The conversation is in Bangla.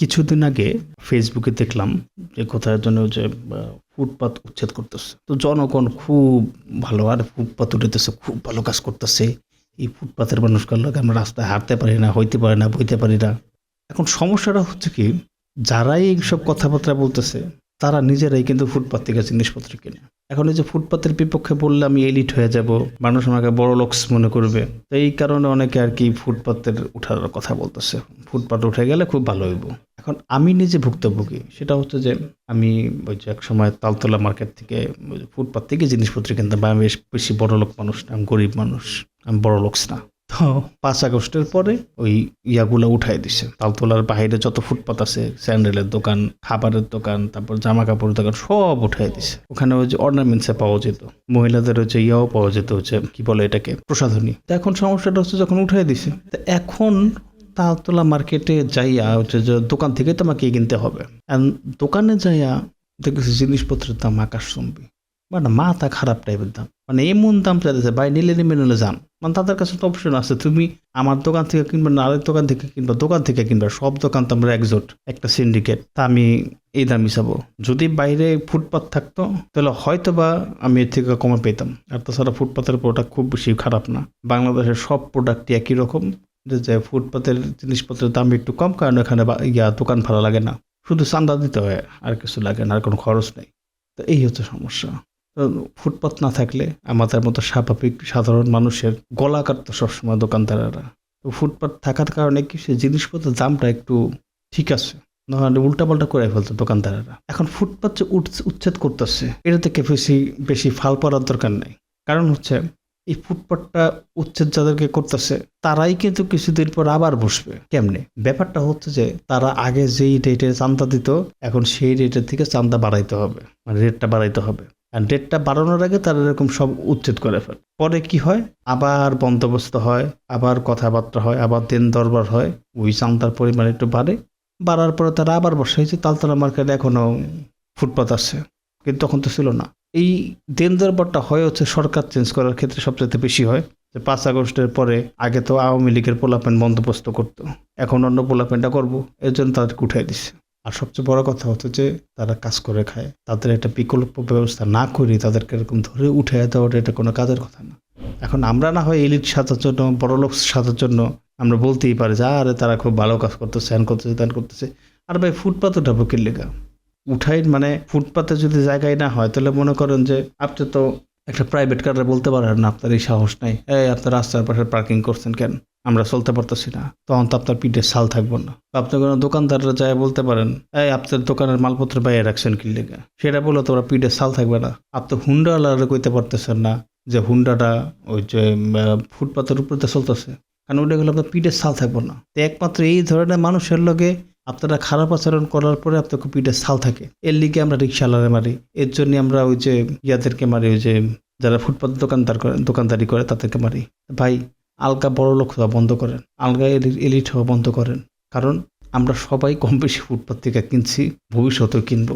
কিছুদিন আগে ফেসবুকে দেখলাম যে কোথায় জন্য যে ফুটপাত উচ্ছেদ করতেছে। তো জনগণ খুব ভালো আর ফুটপাত উঠাইতেছে, খুব ভালো কাজ করতেছে। এই ফুটপাতের মানুষগুলো আমরা রাস্তায় হাঁটতে পারি না, হইতে পারি না, বইতে পারি না। এখন সমস্যাটা হচ্ছে কি, যারাই এইসব কথাবার্তা বলতেছে তারা নিজেরাই কিন্তু ফুটপাত থেকে জিনিসপত্র কিনে। এখন এই যে ফুটপাতের বিপক্ষে বললে আমি এলিট হয়ে যাব, মানুষ আমাকে বড় লোকস মনে করবে। তো এই কারণে অনেকে আর কি ফুটপাতের উঠার কথা বলতেছে, ফুটপাত উঠে গেলে খুব ভালো হইব। এখন আমি নিজে ভুক্তভোগী, সেটা হচ্ছে যে আমি ওই যে এক সময় তালতলা মার্কেট থেকে ফুটপাত থেকে জিনিসপত্র কিনতাম। বা আমি বেশি বড় লোক মানুষ না, আমি গরিব মানুষ, আমি বড় লোকস না। তো 5 আগস্টের পরে ওই ইয়াগুলো উঠাই দিছে। তালতলার বাইরে যত ফুটপাত আছে, স্যান্ডেলের দোকান, খাবারের দোকান, তারপর জামা কাপড়ের দোকান, সব উঠাই দিছে। ওখানে ওই যে অর্নামেন্টসে পাওয়া যেত, মহিলাদের হচ্ছে ইয়াও পাওয়া যেত, হচ্ছে কি বলে এটাকে, প্রসাধনী। তো এখন সমস্যাটা হচ্ছে যখন উঠাই দিছে, তো এখন তালতলা মার্কেটে যাইয়া হচ্ছে যে দোকান থেকে তোমাকে কিনতে হবে। দোকানে যাইয়া দেখেছি জিনিসপত্রের দাম আকাশচুম্বী, মানে মাথা খারাপ টাইপের দাম, মানে এমন দাম চাইতেছে ভাই নিলে নিবে নিলে যান। মানে তাদের কাছে তো অপশন আছে, তুমি আমার দোকান থেকে কিনবে না আরেক দোকান থেকে কিনবা, দোকান থেকে কিনবা, সব দোকান তো আমরা একজোট, একটা সিন্ডিকেট। তা আমি এই দামই চাবো। যদি বাইরে ফুটপাত থাকতো তাহলে হয়তো বা আমি এর থেকে কমে পেতাম। আর তাছাড়া ফুটপাতের প্রোডাক্ট খুব বেশি খারাপ না, বাংলাদেশের সব প্রোডাক্টই একই রকম। যে ফুটপাতের জিনিসপত্রের দাম একটু কম, কারণ এখানে দোকান ভালো লাগে না, শুধু চান্দা দিতে হয়, আর কিছু লাগে না, আর কোনো খরচ নেই। তো এই হচ্ছে সমস্যা। ফুটপাত না থাকলে আমাদের মতো স্বাভাবিক সাধারণ মানুষের গলা কাটতো সবসময় দোকানদারেরা। তো ফুটপাত থাকার কারণে কি সে জিনিসপত্রের দামটা একটু ঠিক আছে, নাহলে উল্টাপাল্টা করে ফেলতো দোকানদারেরা। এখন ফুটপাত যে উচ্ছেদ করতেছে, এটা থেকে বেশি বেশি ফাল পড়ার দরকার নেই। কারণ হচ্ছে এই ফুটপাতটা উচ্ছেদ যাদেরকে করতেছে তারাই কিন্তু কিছুদিন পর আবার বসবে। কেমনে? ব্যাপারটা হচ্ছে যে তারা আগে যেই রেটে চান্দা দিত, এখন সেই রেটের থেকে চান্দা বাড়াইতে হবে, মানে রেটটা বাড়াইতে হবে। আর রেটটা বাড়ানোর আগে তারা এরকম সব উচ্ছেদ করে ফেলে। পরে কি হয়, আবার বন্দোবস্ত হয়, আবার কথাবার্তা হয়, আবার দিন দরবার হয়, ওই চান্দার পরিমাণ একটু বাড়ে। বাড়ার পরে তারা আবার বসে। হয়েছে তালতলা মার্কেটে এখনো ফুটপাত আছে, কিন্তু তখন তো ছিল না। এই দিন দরবারটা হয় হচ্ছে সরকার চেঞ্জ করার ক্ষেত্রে সবচেয়ে বেশি হয়। যে 5 আগস্টের পরে আগে তো আওয়ামী লীগের পোলাপেন বন্দোবস্ত করতো, এখন অন্য পোলাপেনটা করবো, এর জন্য তাদেরকে উঠাই দিচ্ছে। আর সবচেয়ে বড় কথা হচ্ছে যে তারা কাজ করে খায়, তাদের একটা বিকল্প ব্যবস্থা না করি তাদেরকে এরকম ধরে উঠে দেওয়াটা এটা কোনো কাজের কথা না। এখন আমরা না হয় এলিট সাজার জন্য, বড় লোক সাজার জন্য আমরা বলতেই পারি যে আরে তারা খুব ভালো কাজ করতেছে, হ্যান করতেছে, ত্যান করতেছে। আর ভাই ফুটপাত উঠাবো কি লেগা? উঠাই মানে ফুটপাতে যদি জায়গায় না হয়, তাহলে মনে করেন যে আপনি তো একটা প্রাইভেট কারে বলতে পারেন না আপনার এই সাহস নাই, এই আপনার রাস্তার পাশে পার্কিং করছেন কেন, আমরা চলতে পারতেছি না, তখন তো আপনার পিঠে ছাল থাকবো না। আপনি কোনো দোকানদাররা যায় বলতে পারেন, এই আপনার দোকানের মালপত্র বাইরে রাখছেন কি লেগে, সেটা বলে তো ওরা পিঠে ছাল থাকবে না। আপনি হুন্ডাওয়ালারে কইতে পারতেছেন না যে হুন্ডাটা ওই যে ফুটপাতের উপরে চলতেছে, কারণ ওইটা গেলে আপনার পিঠে ছাল থাকবো না। তো একমাত্র এই ধরনের মানুষের লগে আপনারা খারাপ আচরণ করার পরে আপনাকে পিঠে ছাল থাকে, এর লিগে আমরা রিক্সাওয়ালারে মারি, এর জন্য আমরা ওই যে ইয়াদেরকে মারি, ওই যে যারা ফুটপাত দোকানদারি করে তাদেরকে মারি। ভাই আলগা বড় লোক হওয়া বন্ধ করেন, আলগা এলিট হওয়া বন্ধ করেন। কারণ আমরা সবাই কম বেশি ফুটপাত থেকে কিনছি, ভবিষ্যতেও কিনবো।